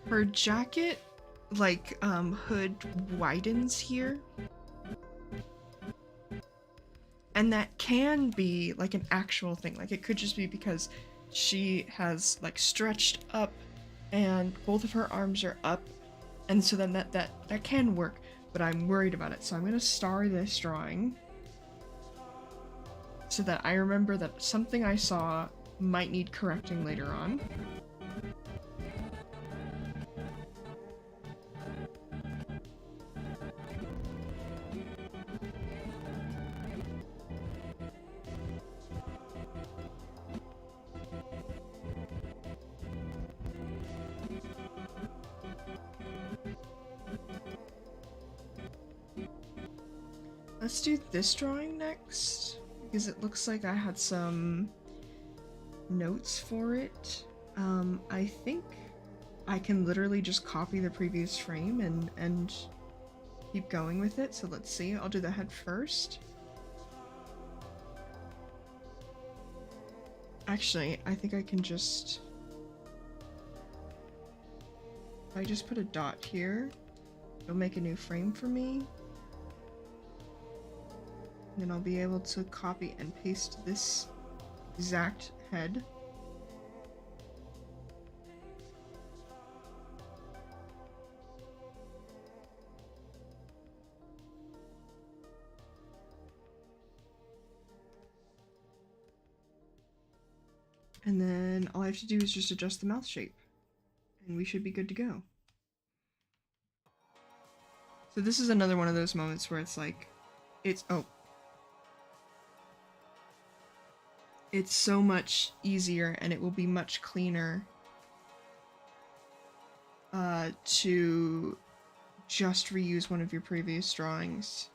Her jacket, like, hood widens here. And that can be, like, an actual thing. Like, it could just be because she has, like, stretched up and both of her arms are up. And so then that can work, but I'm worried about it. So I'm gonna star this drawing so that I remember that something I saw might need correcting later on. Let's do this drawing next, because it looks like I had some notes for it. I think I can literally just copy the previous frame and keep going with it, so let's see. I'll do the head first. Actually, I think I can just... if I just put a dot here, it'll make a new frame for me. Then I'll be able to copy and paste this exact head. And then all I have to do is just adjust the mouth shape, and we should be good to go. So this is another one of those moments where it's like, it's so much easier, and it will be much cleaner to just reuse one of your previous drawings.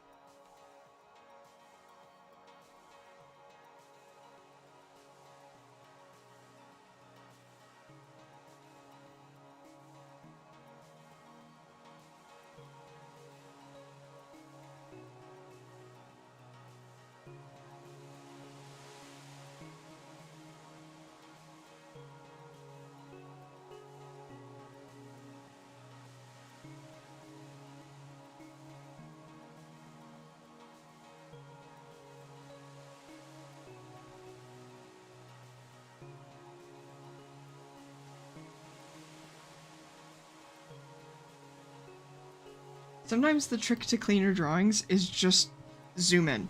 Sometimes the trick to cleaner drawings is just zoom in.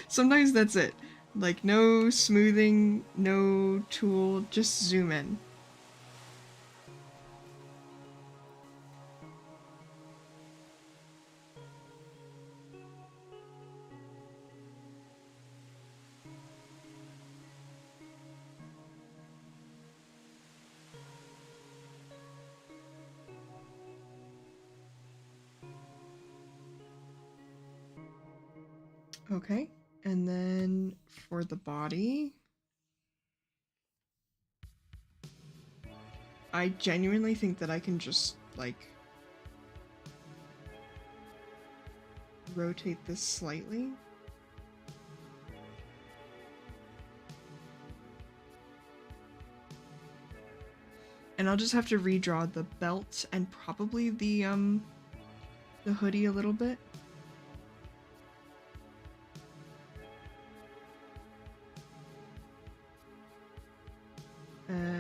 Sometimes that's it. Like, no smoothing, no tool, just zoom in. Okay, and then for the body, I genuinely think that I can just, like, rotate this slightly. And I'll just have to redraw the belt and probably the hoodie a little bit.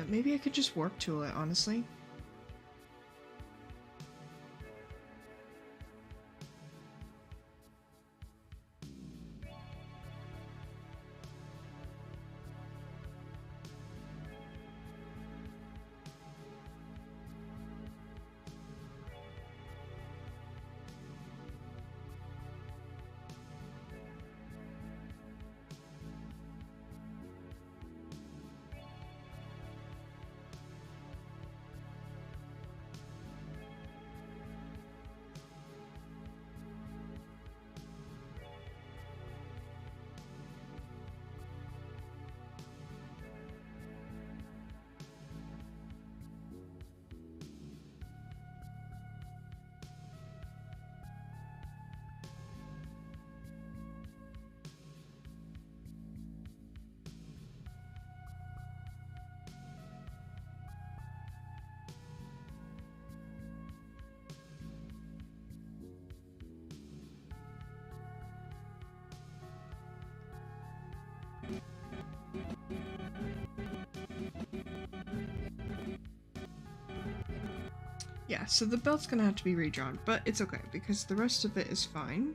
Maybe I could just warp tool it, honestly. Yeah, so the belt's gonna have to be redrawn, but it's okay because the rest of it is fine.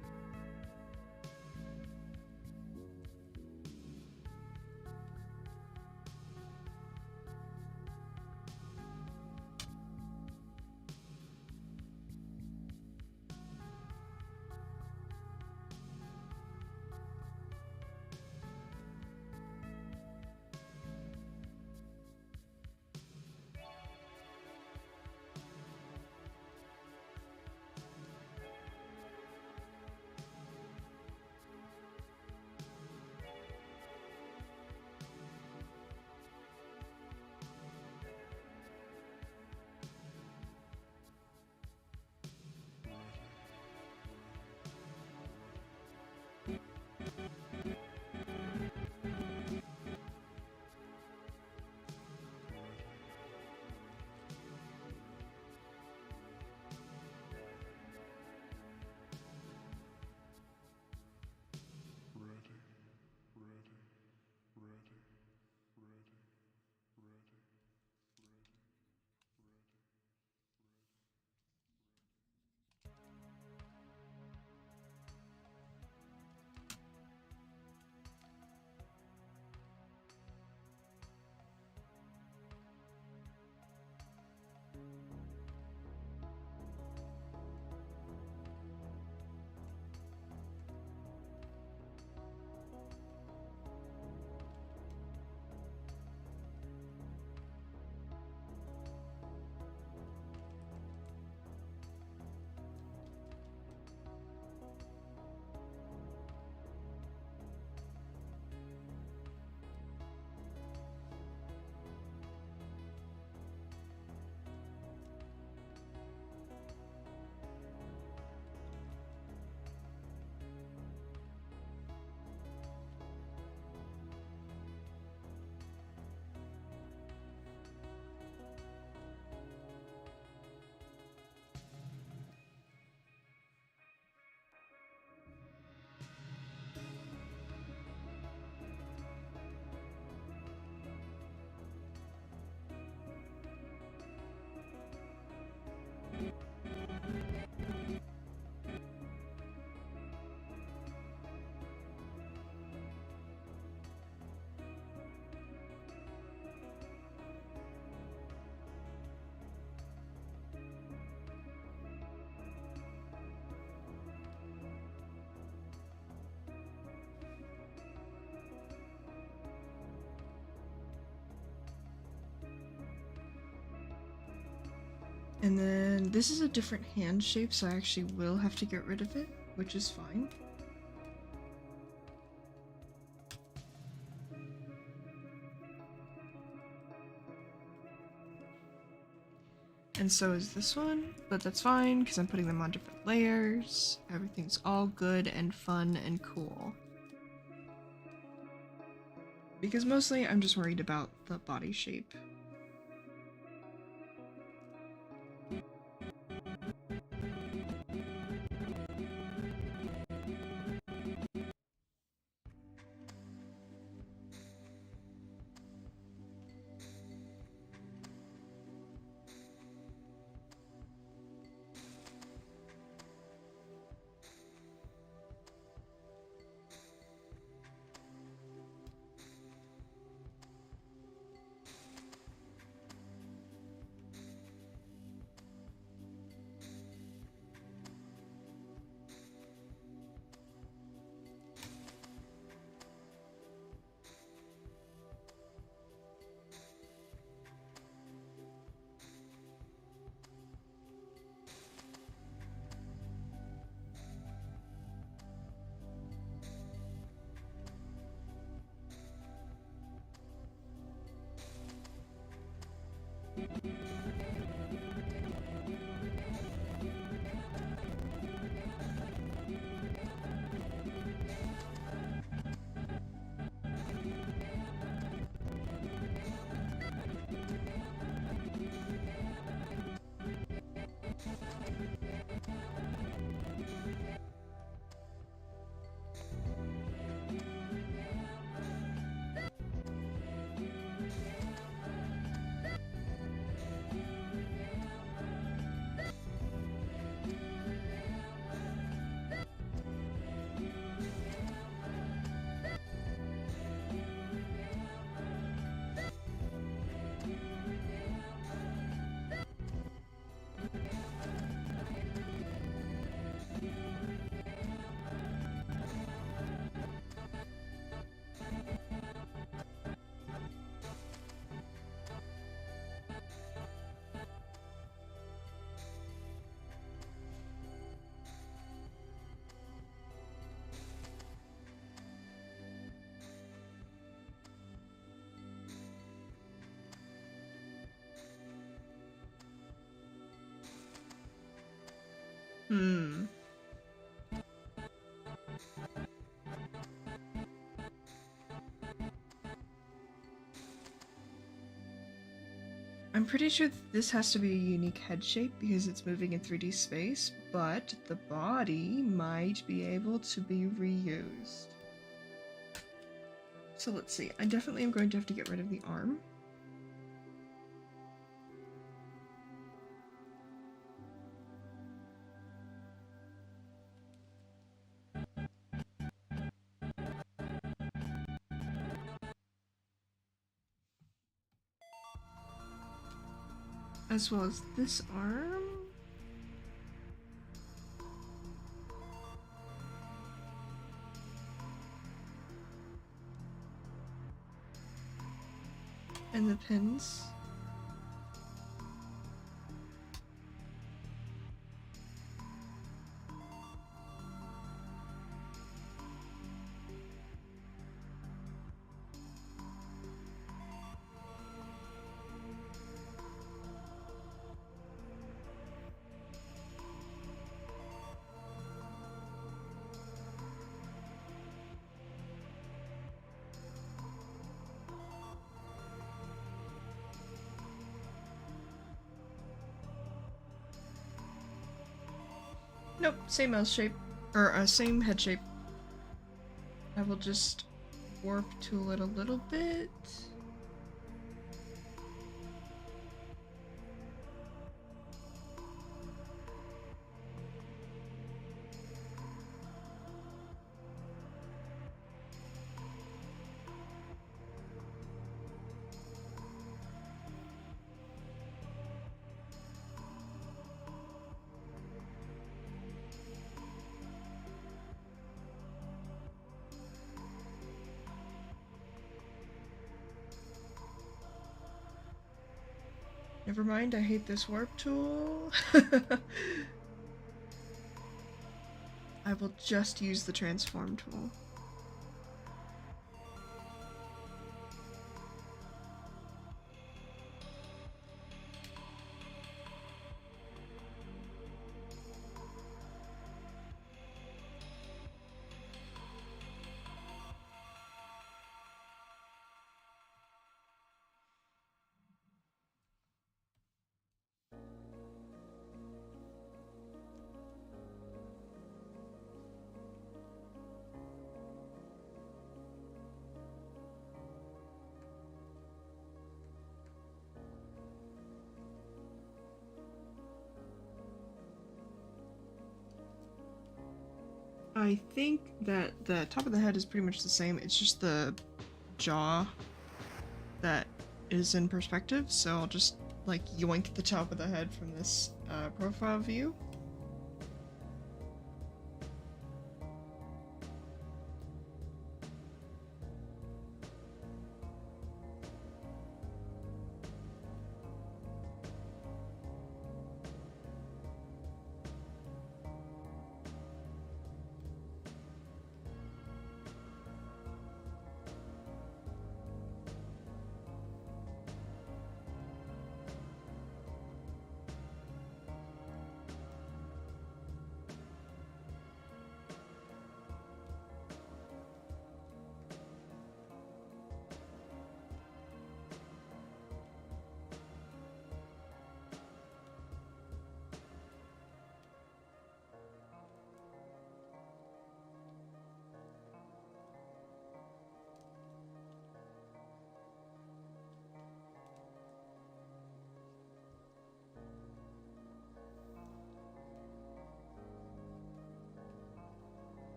And then this is a different hand shape, so I actually will have to get rid of it, which is fine. And so is this one, but that's fine because I'm putting them on different layers. Everything's all good and fun and cool. Because mostly I'm just worried about the body shape. I'm pretty sure this has to be a unique head shape because it's moving in 3D space, but the body might be able to be reused. So let's see. I definitely am going to have to get rid of the arm. As well as this arm. And the pins. Nope, same mouse shape. Or same head shape. I will just warp tool it a little bit. Never mind, I hate this warp tool. I will just use the transform tool. I think that the top of the head is pretty much the same. It's just the jaw that is in perspective. So I'll just like yoink the top of the head from this profile view.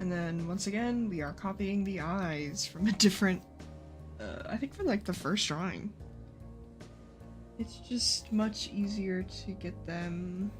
And then once again, we are copying the eyes from a different, I think from like the first drawing. It's just much easier to get them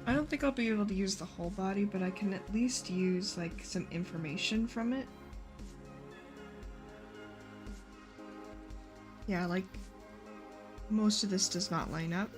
I don't think I'll be able to use the whole body, but I can at least use like some information from it. Yeah, like most of this does not line up.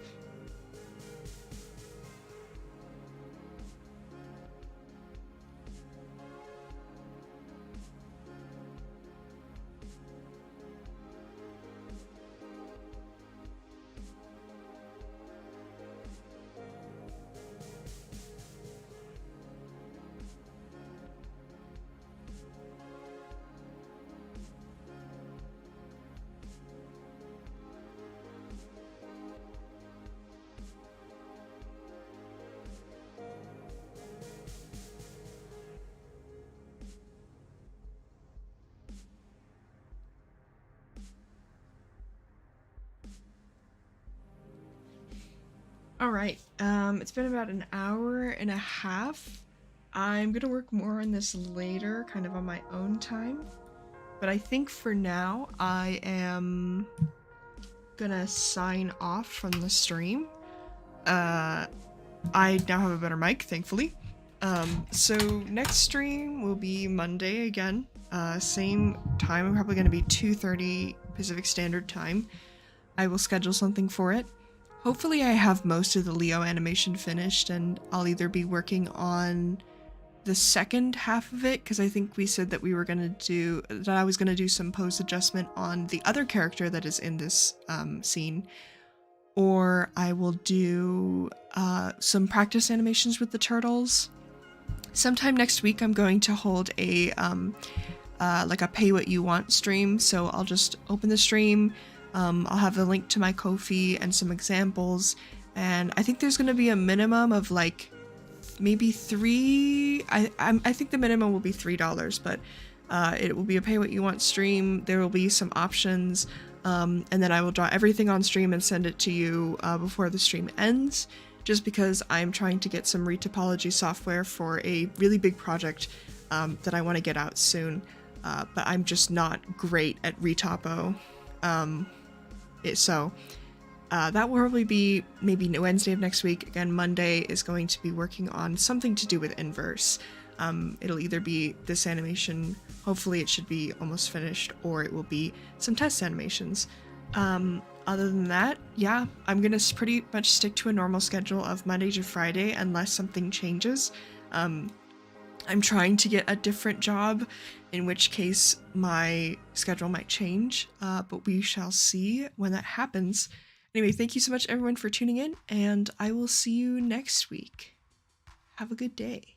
All right. It's been about an hour and a half. I'm gonna work more on this later, kind of on my own time. But I think for now, I am gonna sign off from the stream. I now have a better mic, thankfully. So next stream will be Monday again. Same time. I'm probably gonna be 2:30 Pacific Standard Time. I will schedule something for it. Hopefully I have most of the Leo animation finished, and I'll either be working on the second half of it, because I think we said that I was gonna do some pose adjustment on the other character that is in this scene, or I will do some practice animations with the turtles. Sometime next week I'm going to hold a like a pay what you want stream, so I'll just open the stream. I'll have a link to my Ko-fi and some examples, and I think there's going to be a minimum of like maybe three. I think the minimum will be $3, but it will be a pay what you want stream. There will be some options, and then I will draw everything on stream and send it to you before the stream ends, just because I'm trying to get some retopology software for a really big project that I want to get out soon, but I'm just not great at retopo. So that will probably be maybe Wednesday of next week. Again, Monday is going to be working on something to do with Inverse. It'll either be this animation, hopefully it should be almost finished, or it will be some test animations. Other than that, yeah, I'm gonna pretty much stick to a normal schedule of Monday to Friday unless something changes. I'm trying to get a different job, in which case my schedule might change, but we shall see when that happens. Anyway, thank you so much everyone for tuning in, and I will see you next week. Have a good day.